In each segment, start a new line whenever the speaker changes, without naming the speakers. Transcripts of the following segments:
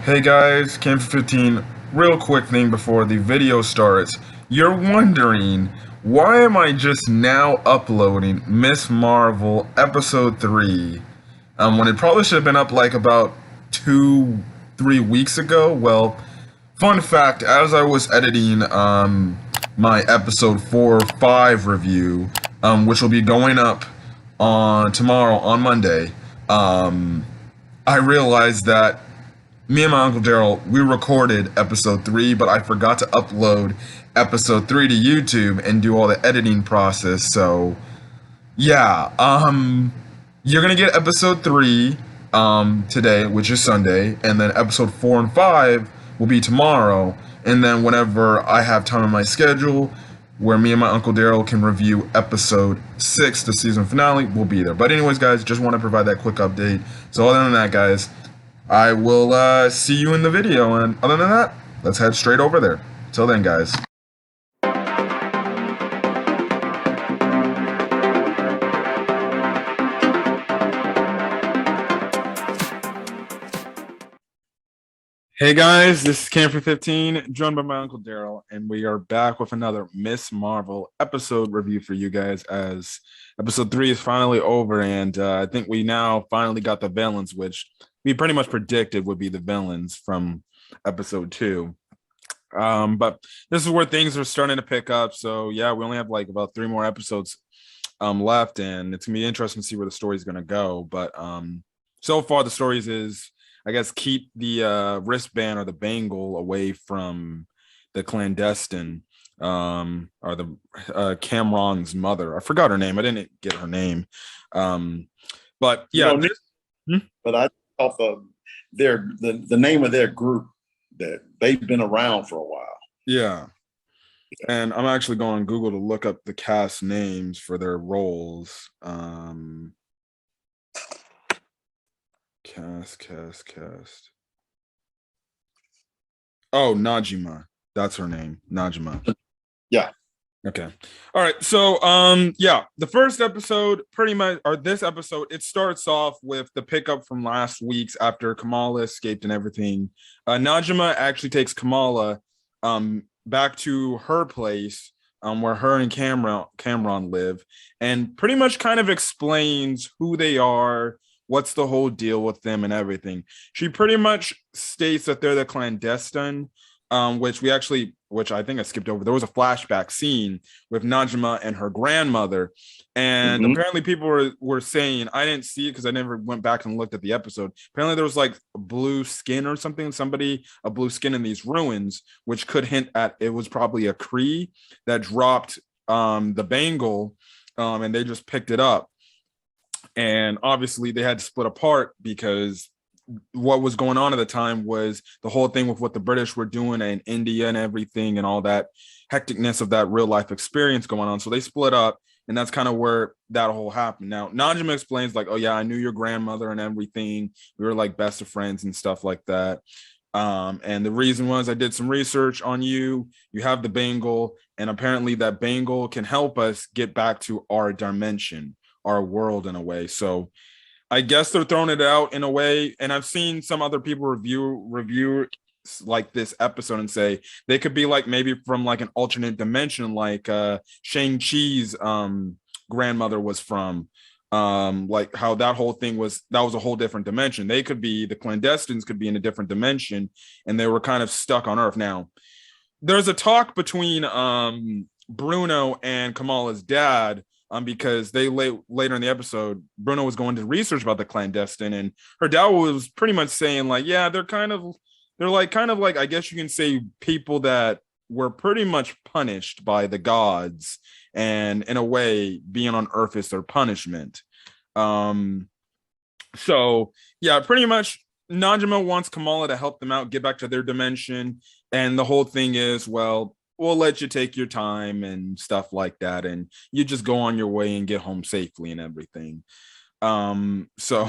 Hey guys, Cam for 15. Real quick thing before the video starts. You're wondering, why am I just now uploading Miss Marvel episode 3? When it probably should have been up like about 3 weeks ago? Well, fun fact, as I was editing my episode 4 or 5 review, which will be going up on tomorrow on Monday, I realized that me and my uncle Daryl, we recorded episode 3, but I forgot to upload episode 3 to YouTube and do all the editing process. So yeah, you're gonna get episode 3 today, which is Sunday, and then episode 4 and 5 will be tomorrow. And then whenever I have time in my schedule, where me and my uncle Daryl can review episode 6, the season finale, we'll be there. But anyways, guys, just want to provide that quick update. So other than that, guys, I will see you in the video, and other than that, let's head straight over there. Till then, guys. Hey guys, this is Cam for 15, joined by my uncle Daryl, and we are back with another Miss Marvel episode review for you guys, as episode 3 is finally over, and I think we now finally got the villains, which we pretty much predicted would be the villains from episode 2. But this is where things are starting to pick up. So yeah, we only have like about 3 more episodes left, and it's gonna be interesting to see where the story is gonna go. But so far the stories is, I guess, keep the wristband or the bangle away from the clandestine, or the Cameron's mother. I forgot her name. I didn't get her name. But yeah,
but I off of the name of their group that they've been around for a while.
Yeah. And I'm actually going on Google to look up the cast names for their roles. Cast. Oh, Najima. That's her name. Najima.
Yeah.
Okay. All right. So yeah, the first episode pretty much, or this episode, it starts off with the pickup from last week's after Kamala escaped and everything. Najima actually takes Kamala back to her place, where her and Cameron live, and pretty much kind of explains who they are, what's the whole deal with them and everything. She pretty much states that they're the clandestine, which I think I skipped over. There was a flashback scene with Najima and her grandmother, and apparently people were saying, I didn't see it because I never went back and looked at the episode. Apparently there was like a blue skin or something, a blue skin in these ruins, which could hint at it was probably a Kree that dropped the bangle, and they just picked it up. And obviously they had to split apart because what was going on at the time was the whole thing with what the British were doing in India and everything, and all that hecticness of that real life experience going on. So they split up, and that's kind of where that whole happened. Now, Najima explains like, oh yeah, I knew your grandmother and everything. We were like best of friends and stuff like that. And the reason was I did some research on you. You have the bangle, and apparently that bangle can help us get back to our dimension, our world in a way. So I guess they're throwing it out in a way, and I've seen some other people review like this episode and say they could be like maybe from like an alternate dimension, like Shang-Chi's grandmother was from, like how that whole thing was a whole different dimension. They could be, the clandestines could be in a different dimension, and they were kind of stuck on Earth. Now there's a talk between Bruno and Kamala's dad, because they later in the episode, Bruno was going to research about the clandestine, and her dad was pretty much saying like, yeah, they're kind of like I guess you can say people that were pretty much punished by the gods, and in a way being on Earth is their punishment. So yeah, pretty much Najima wants Kamala to help them out, get back to their dimension, and the whole thing is, well, we'll let you take your time and stuff like that, and you just go on your way and get home safely and everything. So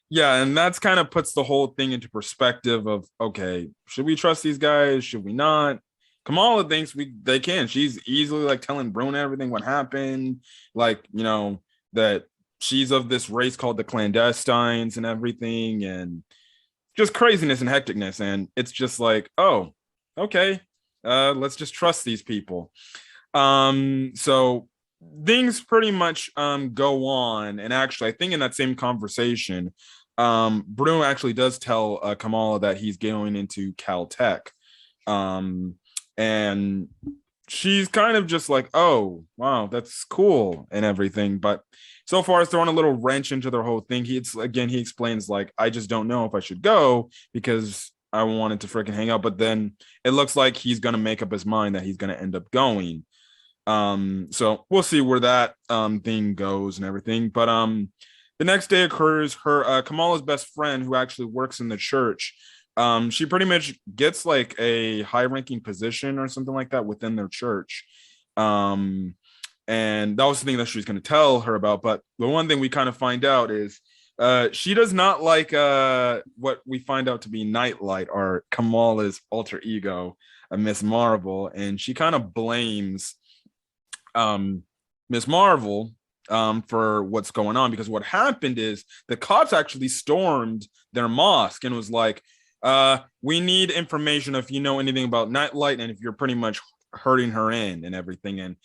yeah, and that's kind of puts the whole thing into perspective of, okay, should we trust these guys? Should we not? Kamala thinks they can. She's easily like telling Bruno everything what happened, like, you know, that she's of this race called the clandestines and everything, and just craziness and hecticness, and it's just like, oh, okay, let's just trust these people. So things pretty much go on, and actually, I think in that same conversation, Bruno actually does tell Kamala that he's going into Caltech, um, and she's kind of just like, oh, wow, that's cool and everything, but so far it's throwing a little wrench into their whole thing. He explains like, I just don't know if I should go because I wanted to freaking hang out, but then it looks like he's gonna make up his mind that he's gonna end up going. So we'll see where that thing goes and everything. But the next day occurs. Her Kamala's best friend, who actually works in the church, she pretty much gets like a high-ranking position or something like that within their church. Um, and that was the thing that she was going to tell her about. But the one thing we kind of find out is she does not like what we find out to be Nightlight, or Kamala's alter ego, Miss Marvel, and she kind of blames Miss Marvel for what's going on, because what happened is the cops actually stormed their mosque and was like, we need information if you know anything about Nightlight and if you're pretty much hurting her in and everything. And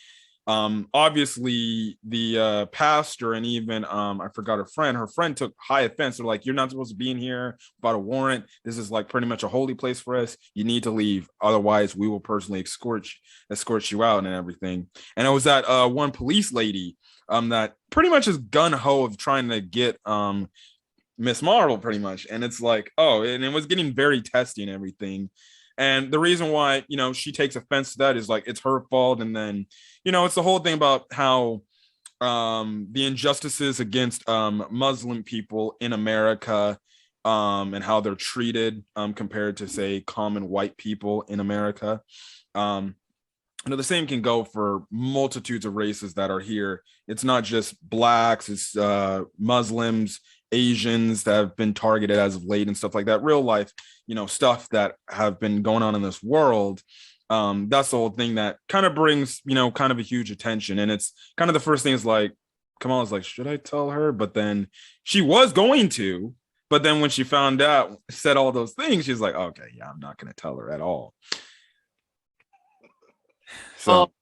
obviously the pastor and even I forgot her friend took high offense. They're like, you're not supposed to be in here without a warrant. This is like pretty much a holy place for us. You need to leave, otherwise we will personally escort you out and everything. And it was that one police lady that pretty much is gun-ho of trying to get Miss Marvel pretty much. And it's like, oh, and it was getting very testy and everything. And the reason why, she takes offense to that is like, it's her fault. And then, it's the whole thing about how the injustices against Muslim people in America, and how they're treated compared to, say, common white people in America. The same can go for multitudes of races that are here. It's not just blacks, it's Muslims, Asians that have been targeted as of late and stuff like that. Real life, stuff that have been going on in this world. That's the whole thing that kind of brings, kind of a huge attention. And it's kind of the first thing is like, Kamala's like, should I tell her? But then she was going to, but then when she found out, said all those things, she's like, okay, yeah, I'm not going to tell her at all. So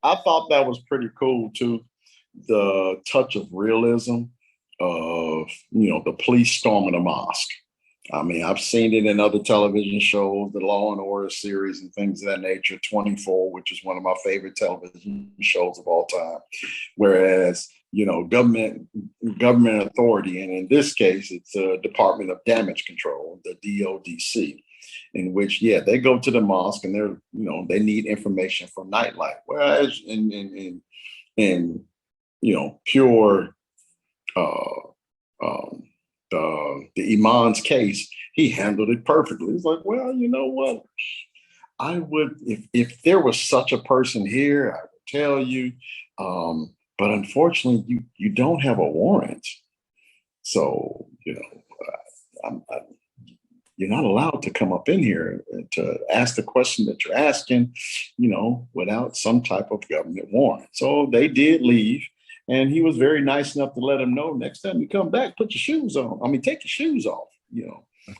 I thought that was pretty cool too. The touch of realism of, the police storming a mosque. I mean, I've seen it in other television shows, the Law and Order series and things of that nature, 24, which is one of my favorite television shows of all time. Whereas, government authority, and in this case, it's the Department of Damage Control, the DODC, in which, they go to the mosque and they're, they need information from Nightlight. Whereas in pure the Iman's case, he handled it perfectly. He's like, well, you know what? I would, if there was such a person here, I would tell you. But unfortunately, you don't have a warrant. So, you're not allowed to come up in here to ask the question that you're asking, without some type of government warrant. So they did leave. And he was very nice enough to let him know, next time you come back, put your shoes on. I mean, take your shoes off.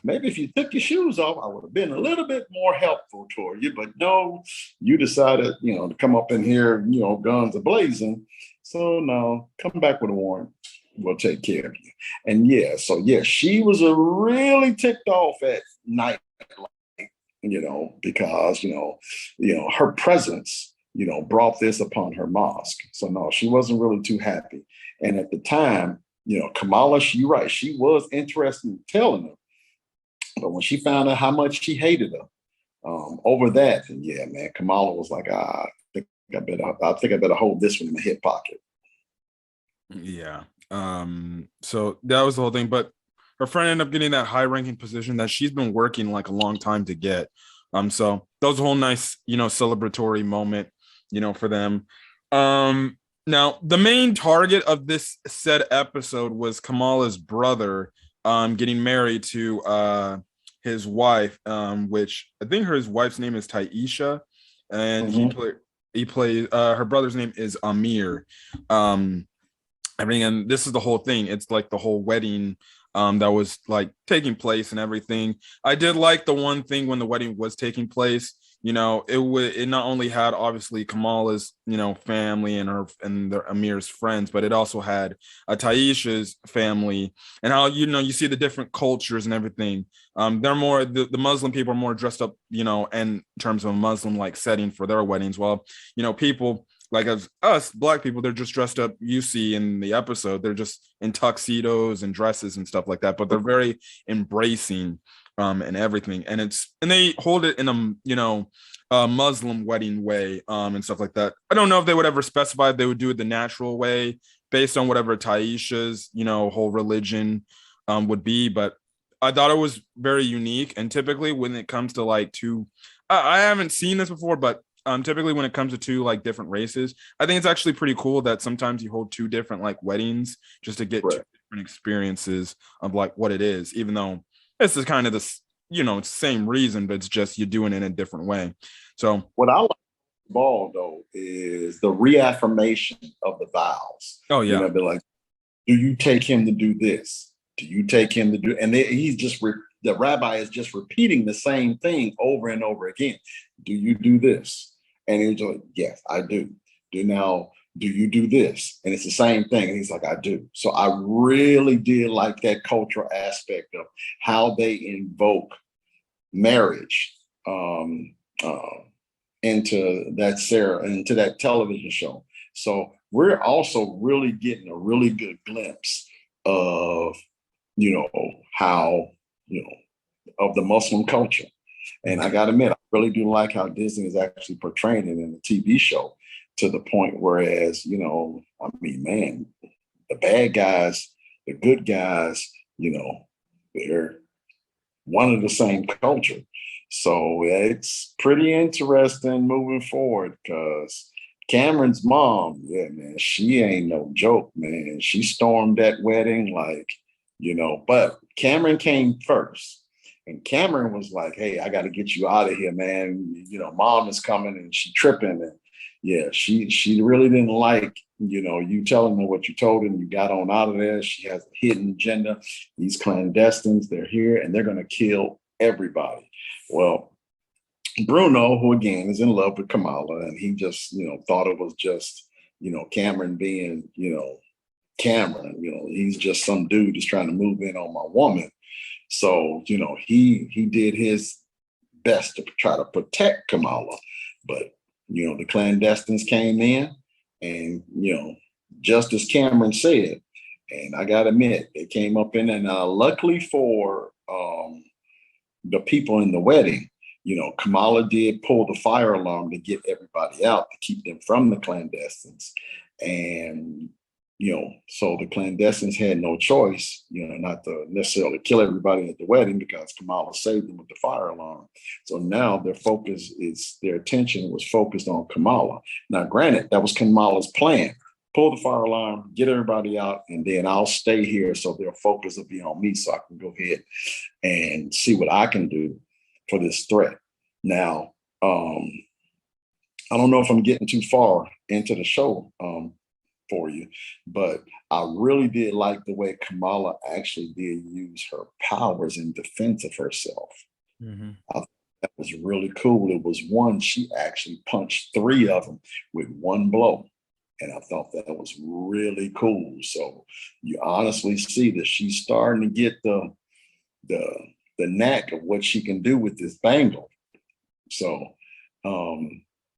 Maybe if you took your shoes off, I would have been a little bit more helpful toward you. But no, you decided, to come up in here, guns ablazing. So no, come back with a warrant. We'll take care of you. And she was really ticked off at Nightlight, because, her presence, brought this upon her mosque. So no, she wasn't really too happy. And at the time, Kamala, you're right, she was interested in telling her. But when she found out how much she hated her over that, and man, Kamala was like, I think I better hold this one in my hip pocket.
Yeah. So that was the whole thing. But her friend ended up getting that high-ranking position that she's been working like a long time to get. So that was a whole nice, celebratory moment, for them. Now the main target of this said episode was Kamala's brother getting married to his wife, which I think his wife's name is Taisha, and he plays her brother's name is Amir. And this is the whole thing. It's like the whole wedding that was like taking place and everything. I did like the one thing when the wedding was taking place. It not only had obviously Kamala's family and Amir's friends, but it also had Taisha's family, and how you see the different cultures and everything. They're more the Muslim people are more dressed up, in terms of a Muslim like setting for their weddings. Well, people like us black people, they're just dressed up. You see in the episode, they're just in tuxedos and dresses and stuff like that, but they're very embracing and everything, and they hold it in a Muslim wedding way, and stuff like that. I don't know if they would ever specify if they would do it the natural way based on whatever Taisha's whole religion would be, but I thought it was very unique. And typically when it comes to like two, I haven't seen this before, but typically when it comes to two like different races, I think it's actually pretty cool that sometimes you hold two different like weddings just to get two different experiences of like what it is, even though this is kind of the same reason, but it's just you're doing it in a different way. So
what I like ball though is the reaffirmation of the vows.
Oh yeah,
be like, do you take him to do this? Do you take him to do? And he's just the rabbi is just repeating the same thing over and over again. Do you do this? And he's like, yes, I do. Do you do this? And it's the same thing. And he's like, I do. So I really did like that cultural aspect of how they invoke marriage into that television show. So we're also really getting a really good glimpse of, how, of the Muslim culture. And I got to admit, I really do like how Disney is actually portraying it in the TV show, to the point whereas, man, the bad guys, the good guys, they're one of the same culture. So it's pretty interesting moving forward, because Cameron's mom, yeah, man, she ain't no joke, man. She stormed that wedding like, but Cameron came first. And Cameron was like, hey, I got to get you out of here, man. Mom is coming and she tripping. And yeah, she really didn't like, you telling her what you told her and you got on out of there. She has a hidden agenda. These clandestines, they're here and they're going to kill everybody. Well, Bruno, who again is in love with Kamala, and he just, thought it was just, Cameron being, Cameron, he's just some dude just trying to move in on my woman. So, he did his best to try to protect Kamala. But, the clandestines came in and, just as Cameron said, and I got to admit, they came up in, and luckily for the people in the wedding, Kamala did pull the fire alarm to get everybody out, to keep them from the clandestines. And, so the clandestines had no choice, not to necessarily kill everybody at the wedding, because Kamala saved them with the fire alarm. So now their attention was focused on Kamala. Now, granted, that was Kamala's plan. Pull the fire alarm, get everybody out, and then I'll stay here so their focus will be on me, so I can go ahead and see what I can do for this threat. Now, I don't know if I'm getting too far into the show for you, but I really did like the way Kamala actually did use her powers in defense of herself.
Mm-hmm.
I thought that was really cool. It was one, she actually punched 3 of them with one blow. And I thought that was really cool. So you honestly see that she's starting to get the knack of what she can do with this bangle. So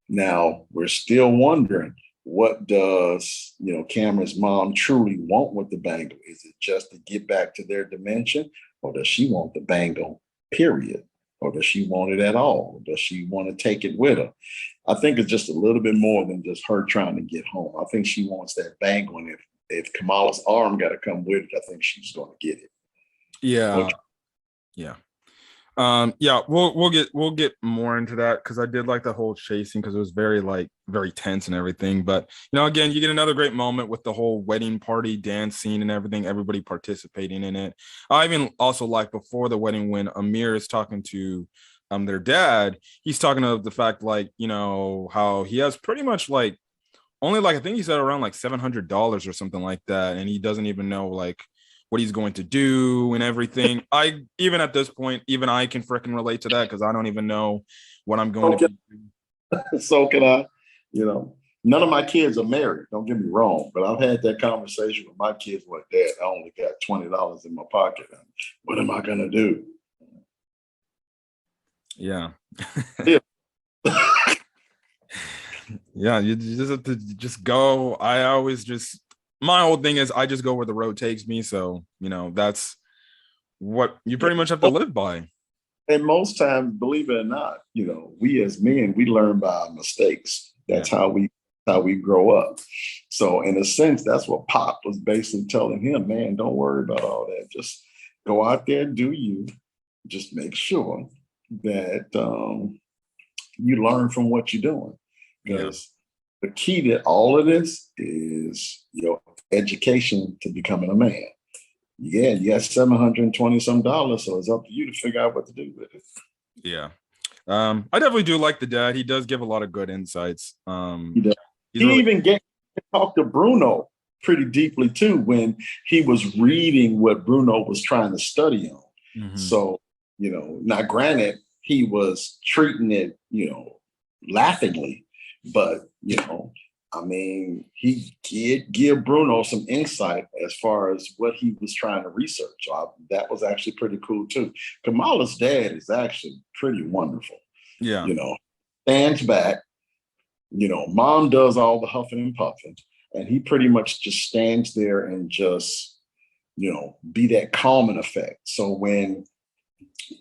now we're still wondering, what does Cameron's mom truly want with the bangle? Is it just to get back to their dimension, or does she want the bangle, period? Or does she want it at all? Does she want to take it with her? I think it's just a little bit more than just her trying to get home. I think she wants that bangle, and if Kamala's arm got to come with it, I think she's going to get it.
Yeah.
Okay.
Yeah. Yeah, we'll get more into that, because I did like the whole chasing, because it was very tense and everything. But again, you get another great moment with the whole wedding party dance scene and everything, everybody participating in it. I even also like before the wedding, when Amir is talking to their dad, he's talking of the fact, like, how he has pretty much like only, like, I think he said around like $700 or something like that, and he doesn't even know like what he's going to do and everything. Even at this point, even I can freaking relate to that because I don't even know what I'm going to be doing.
So can I, none of my kids are married. Don't get me wrong, but I've had that conversation with my kids. Like, Dad, I only got $20 in my pocket. What am I gonna do?
Yeah.
Yeah.
Yeah, you just have to just go. My whole thing is I just go where the road takes me. So, that's what you pretty much have to live by.
And most times, believe it or not, we as men, we learn by our mistakes. That's how we grow up. So in a sense, that's what Pop was basically telling him, man, don't worry about all that. Just go out there, do you. Just make sure that you learn from what you're doing. Because the key to all of this is your education to becoming a man. Yeah, you got $720 some, so it's up to you to figure out what to do with it.
Yeah. I definitely do like the dad. He does give a lot of good insights.
He even talked to Bruno pretty deeply too when he was reading what Bruno was trying to study on. Mm-hmm. So, now granted, he was treating it, laughingly, but, he did give Bruno some insight as far as what he was trying to research. That was actually pretty cool too. Kamala's dad is actually pretty wonderful.
Yeah.
Stands back, mom does all the huffing and puffing, and he pretty much just stands there and just, be that calming effect. So when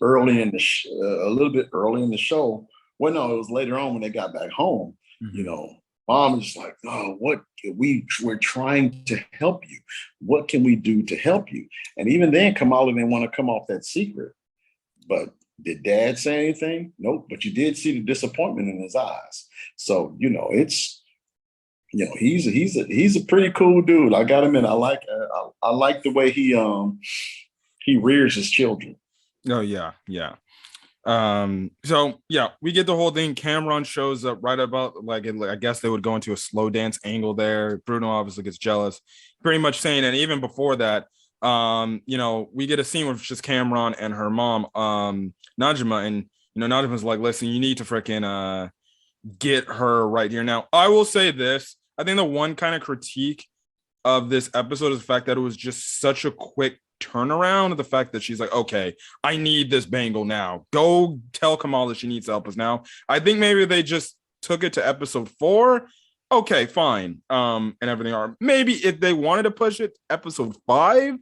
a little bit early in the show, well, no, it was later on when they got back home, mm-hmm. Mom is like, oh, we're trying to help you. What can we do to help you? And even then, Kamala didn't want to come off that secret. But did Dad say anything? Nope. But you did see the disappointment in his eyes. So, it's, he's a pretty cool dude. I got him in. I like the way he rears his children.
Oh, yeah. Yeah. So yeah, we get the whole thing. Cameron shows up right about I guess they would go into a slow dance angle there. Bruno obviously gets jealous, pretty much saying, and even before that, we get a scene with just Cameron and her mom, Najima, and Najima's like, listen, you need to freaking get her right here. Now, I will say this. I think the one kind of critique of this episode is the fact that it was just such a quick turnaround of the fact that she's like, okay, I need this Bangle now. Go tell Kamala she needs to help us now. I think maybe they just took it to episode 4. Okay, fine. And everything. Or maybe if they wanted to push it episode 5,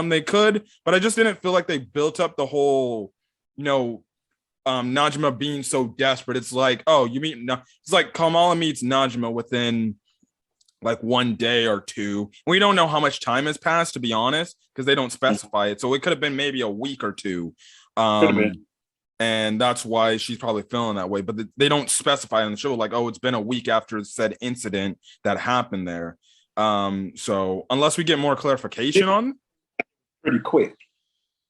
they could, but I just didn't feel like they built up the whole, Najima being so desperate. It's like, oh, it's like Kamala meets Najima within like 1 day or 2. We don't know how much time has passed, to be honest, because they don't specify it. So it could have been maybe a week or 2. And that's why she's probably feeling that way. But they don't specify on the show, like, oh, it's been a week after said incident that happened there. So unless we get more clarification on
pretty quick.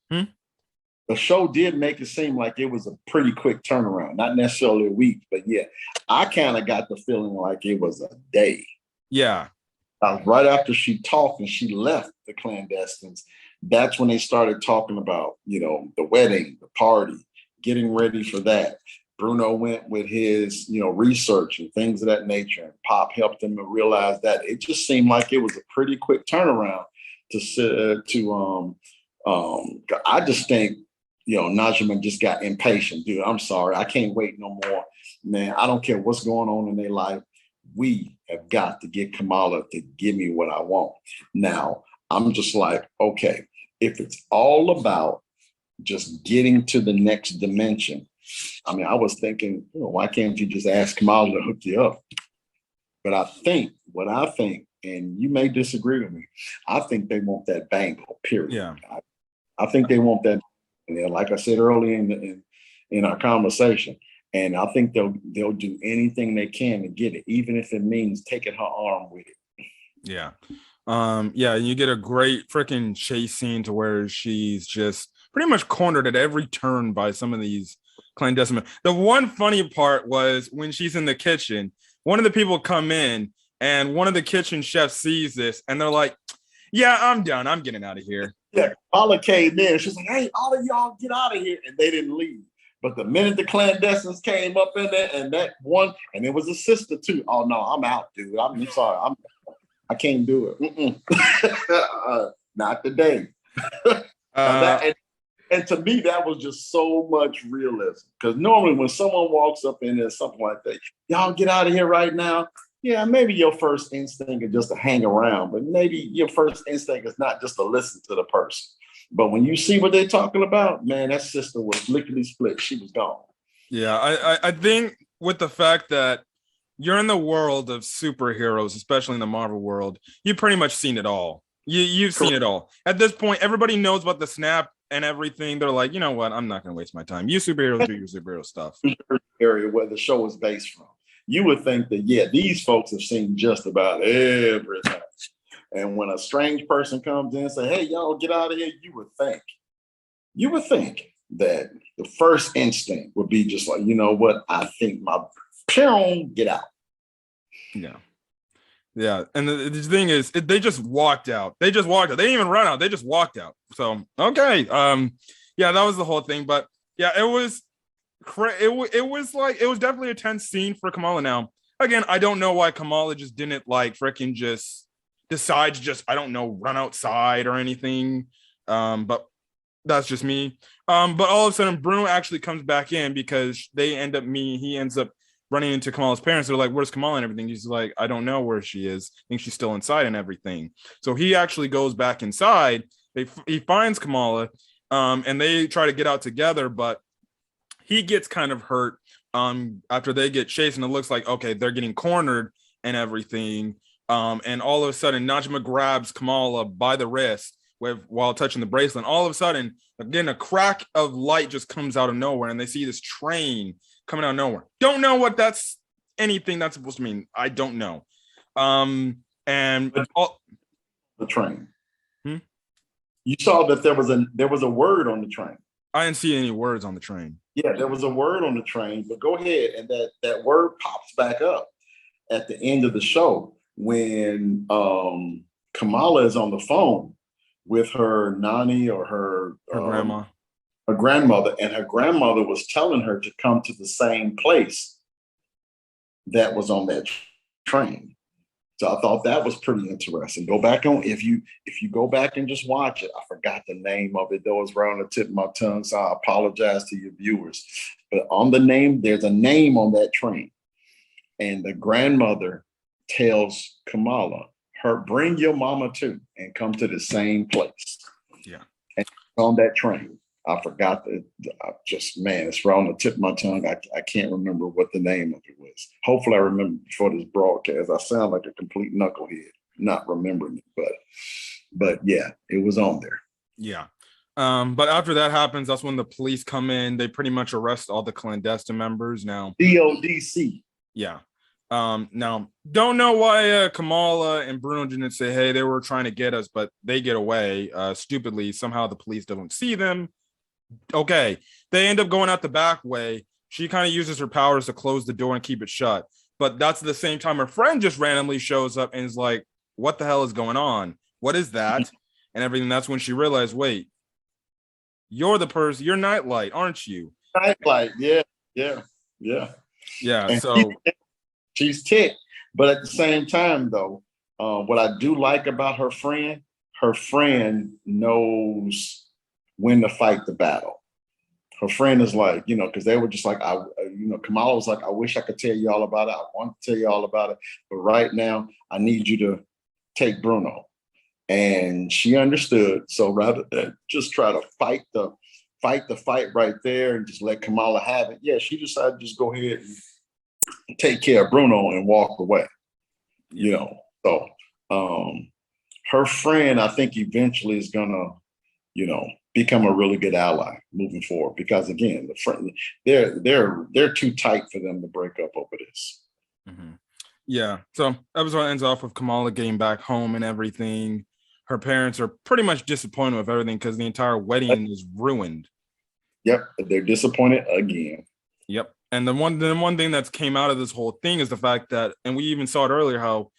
The show did make it seem like it was a pretty quick turnaround, not necessarily a week, but yeah, I kind of got the feeling like it was a day.
Yeah.
Right after she talked and she left the clandestines, that's when they started talking about, the wedding, the party, getting ready for that. Bruno went with his, research and things of that nature, and Pop helped him to realize that. It just seemed like it was a pretty quick turnaround I just think, Najima just got impatient. Dude, I'm sorry. I can't wait no more. Man, I don't care what's going on in their life. We have got to get Kamala to give me what I want. Now, I'm just like, okay, if it's all about just getting to the next dimension, I was thinking, why can't you just ask Kamala to hook you up? But what I think, and you may disagree with me, I think they want that Bangle, period.
Yeah.
I think they want that. And like I said earlier in our conversation, and I think they'll do anything they can to get it, even if it means taking her arm with it.
Yeah. Yeah, you get a great freaking chase scene to where she's just pretty much cornered at every turn by some of these clandestine. The one funny part was when she's in the kitchen, one of the people come in and one of the kitchen chefs sees this and they're like, yeah, I'm done. I'm getting out of here.
Yeah, Kamala came in. She's like, "Hey, all of y'all get out of here," and they didn't leave. But the minute the clandestines came up in there, and that one, and it was a sister too. Oh no, I'm out, dude. I'm sorry. I can't do it. Not today. Now
Uh,
that and to me, that was just so much realism. Because normally when someone walks up in there, something like that, y'all get out of here right now. Yeah, maybe your first instinct is just to hang around, but maybe your first instinct is not just to listen to the person. But when you see what they're talking about, man, that sister was lickety split. She was gone.
yeah, I think with the fact that you're in the world of superheroes, especially in the Marvel world, you've pretty much seen it all. You've seen it all. At this point, everybody knows about the snap and everything. They're like, you know what? I'm not going to waste my time. You superheroes do your superhero stuff.
Area where the show is based from. You would think that, yeah, these folks have seen just about everything. And when a strange person comes in and say, "Hey, y'all get out of here," you would think that the first instinct would be just like, you know what? I think my parent get out.
Yeah. Yeah. And the thing is, they just walked out. They just walked out. They didn't even run out. They just walked out. So, okay. Yeah, that was the whole thing. But yeah, it was it was definitely a tense scene for Kamala. Now, again, I don't know why Kamala just didn't like freaking just decide to just, I don't know, run outside or anything. But that's just me. But all of a sudden, Bruno actually comes back in because he ends up running into Kamala's parents. They're like, "Where's Kamala?" and everything. He's like, "I don't know where she is. I think she's still inside and everything." So he actually goes back inside. He finds Kamala, and they try to get out together, but he gets kind of hurt after they get chased, and it looks like, okay, they're getting cornered and everything. And all of a sudden, Najima grabs Kamala by the wrist while touching the bracelet. All of a sudden, again, a crack of light just comes out of nowhere, and they see this train coming out of nowhere. Don't know what that's anything that's supposed to mean. I don't know. And
The train.
Hmm?
You saw that there was a word on the train.
I didn't see any words on the train.
Yeah, there was a word on the train, but go ahead, and that word pops back up at the end of the show when Kamala is on the phone with her nanny or
her grandma,
her grandmother, and her grandmother was telling her to come to the same place that was on that train. So I thought that was pretty interesting. Go back on if you go back and just watch it. I forgot the name of it. That was right on the tip of my tongue, so I apologize to your viewers. But on the name, there's a name on that train, and the grandmother tells Kamala, "Her bring your mama too, and come to the same place."
Yeah,
and on that train. I forgot that. Man, it's right on the tip of my tongue. I can't remember what the name of it was. Hopefully, I remember before this broadcast. I sound like a complete knucklehead, not remembering it, but yeah, it was on there.
Yeah. But after that happens, that's when the police come in. They pretty much arrest all the clandestine members. Now,
DODC.
Yeah. Now, don't know why Kamala and Bruno didn't say, "Hey, they were trying to get us," but they get away. Stupidly, somehow the police don't see them. Okay, they end up going out the back way. She kind of uses her powers to close the door and keep it shut. But that's at the same time her friend just randomly shows up and is like, "What the hell is going on? What is that?" And everything. That's when she realized, wait, you're the person, you're Nightlight, aren't you?
Nightlight, yeah.
Yeah.
And
So
she's ticked. But at the same time, though, what I do like about her friend knows when to fight the battle. Her friend is like, because they were just like, Kamala was like, "I wish I could tell you all about it. I want to tell you all about it. But right now, I need you to take Bruno." And she understood. So rather than just try to fight the fight right there and just let Kamala have it, yeah, she decided to just go ahead and take care of Bruno and walk away. So her friend, I think, eventually is gonna, become a really good ally moving forward. Because again, the friend, they're too tight for them to break up over this.
Mm-hmm. Yeah. So episode ends off with Kamala getting back home and everything. Her parents are pretty much disappointed with everything because the entire wedding is ruined.
Yep, they're disappointed again.
Yep. And the one thing that's came out of this whole thing is the fact that, and we even saw it earlier, how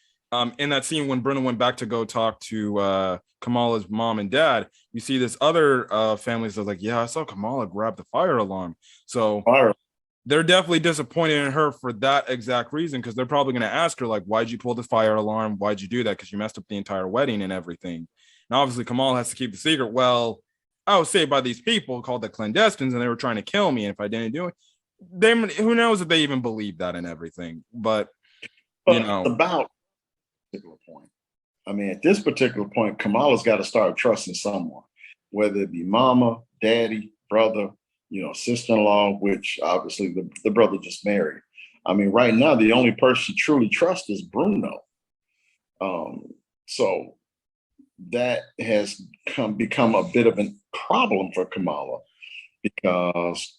in that scene when Bruno went back to go talk to Kamala's mom and dad, you see this other families that are like, yeah, I saw Kamala grab the fire alarm. So they're definitely disappointed in her for that exact reason, because they're probably going to ask her, like, why'd you pull the fire alarm? Why'd you do that? Because you messed up the entire wedding and everything. And obviously Kamala has to keep the secret. Well, I was saved by these people called the clandestines, and they were trying to kill me. And if I didn't do it, they, who knows if they even believe that and everything. But
about a particular point. I mean, at this particular point, Kamala's got to start trusting someone, whether it be mama, daddy, brother, sister-in-law, which obviously the brother just married. I mean, right now, the only person she truly trusts is Bruno. So that has become a bit of a problem for Kamala, because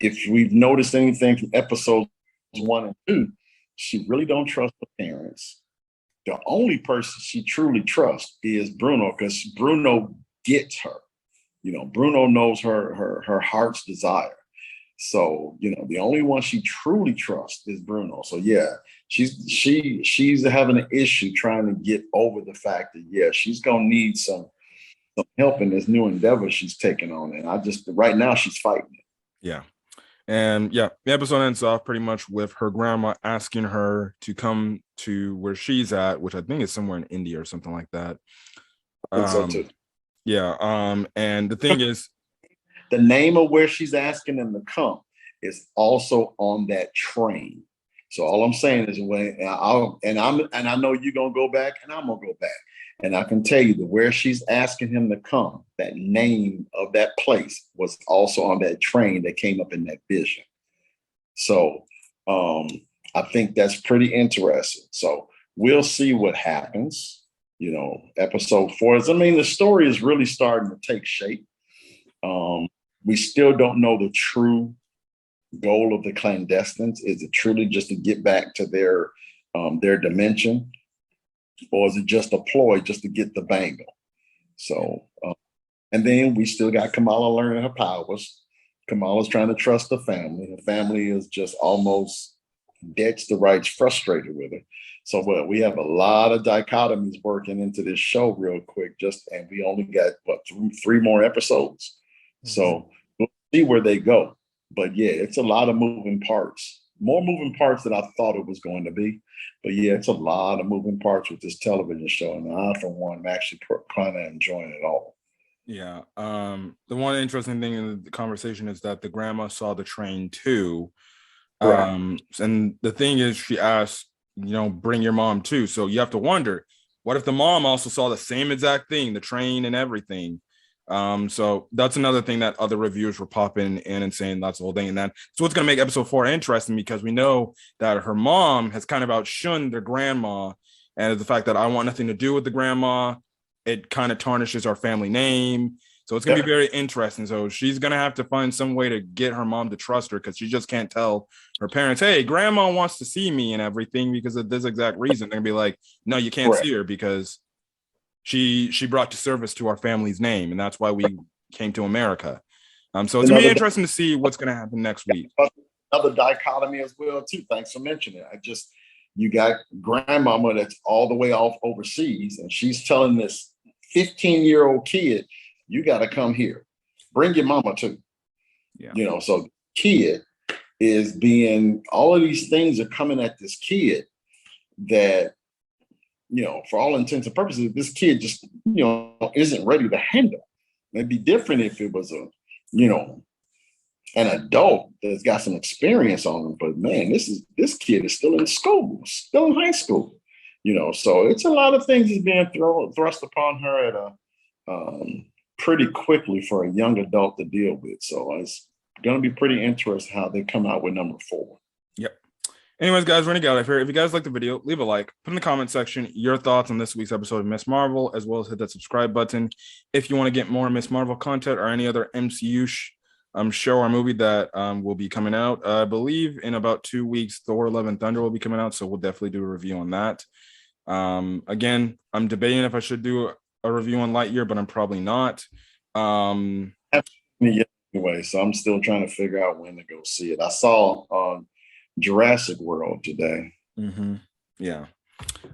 if we've noticed anything from episodes 1 and 2, she really don't trust her parents. The only person she truly trusts is Bruno, because Bruno gets her. Bruno knows her heart's desire. So, the only one she truly trusts is Bruno. So yeah, she's having an issue trying to get over the fact that, yeah, she's gonna need some help in this new endeavor she's taking on. And right now she's fighting it.
Yeah. And yeah, the episode ends off pretty much with her grandma asking her to come to where she's at, which I think is somewhere in India or something like that.
So too.
Yeah. And the thing is,
the name of where she's asking them to come is also on that train. So all I'm saying is, I know you're gonna go back, and I'm gonna go back, and I can tell you that where she's asking him to come, that name of that place was also on that train that came up in that vision. So I think that's pretty interesting. So we'll see what happens. Episode 4 the story is really starting to take shape. We still don't know the true goal of the clandestines. Is it truly just to get back to their dimension, or is it just a ploy just to get the Bangle? So, and then we still got Kamala learning her powers. Kamala's trying to trust the family. The family is just almost dead to rights, frustrated with her. So we have a lot of dichotomies working into this show real quick. And we only got three more episodes. Mm-hmm. So we'll see where they go. But yeah, it's a lot of moving parts. More moving parts than I thought it was going to be. But yeah, it's a lot of moving parts with this television show. And I, for one, am actually kind of enjoying it all.
Yeah. The one interesting thing in the conversation is that the grandma saw the train too. Right. And the thing is, she asked, bring your mom too. So you have to wonder, what if the mom also saw the same exact thing, the train and everything? So that's another thing that other reviewers were popping in and saying that's the whole thing. And that's what's going to make episode 4 interesting, because we know that her mom has kind of outshunned their grandma, and the fact that I want nothing to do with the grandma, it kind of tarnishes our family name. So it's going to be very interesting. So she's going to have to find some way to get her mom to trust her, because she just can't tell her parents, hey, grandma wants to see me and everything because of this exact reason. They're going to be like, no, you can't see her because she brought disservice to our family's name, and that's why we came to America. So it's going to be interesting to see what's going to happen next week.
Another dichotomy as well, too. Thanks for mentioning it. You got grandmama that's all the way off overseas, and she's telling this 15-year-old kid, you got to come here. Bring your mama too. Yeah. So kid is all of these things are coming at this kid that, for all intents and purposes, this kid just, isn't ready to handle. It'd be different if it was an adult that's got some experience on them. But man, this kid is still in school, still in high school. So it's a lot of things that's being thrust upon her at pretty quickly for a young adult to deal with. So it's going to be pretty interesting how they come out with number 4.
Yep. Anyways, guys, running out of here. If you guys like the video, leave a like, put in the comment section your thoughts on this week's episode of Miss Marvel, as well as hit that subscribe button if you want to get more Miss Marvel content or any other MCU show or movie that will be coming out. I believe in about 2 weeks, Thor: Love and Thunder will be coming out, so we'll definitely do a review on that. Again, I'm debating if I should do a review on Lightyear, but I'm probably not.
Anyway, so I'm still trying to figure out when to go see it. I saw Jurassic World today.
Mm-hmm. Yeah.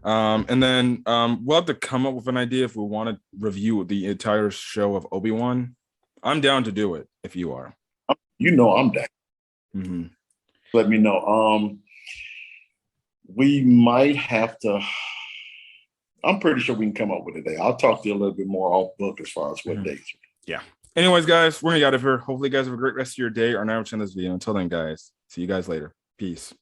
And then we'll have to come up with an idea if we want to review the entire show of Obi-Wan. I'm down to do it if you are.
You know I'm down.
Mm-hmm.
Let me know. We might have to. I'm pretty sure we can come up with a day. I'll talk to you a little bit more off book as far as what days.
Yeah. Anyways, guys, we're gonna get out of here. Hopefully, you guys have a great rest of your day or night watching this video. Until then, guys, see you guys later. Peace.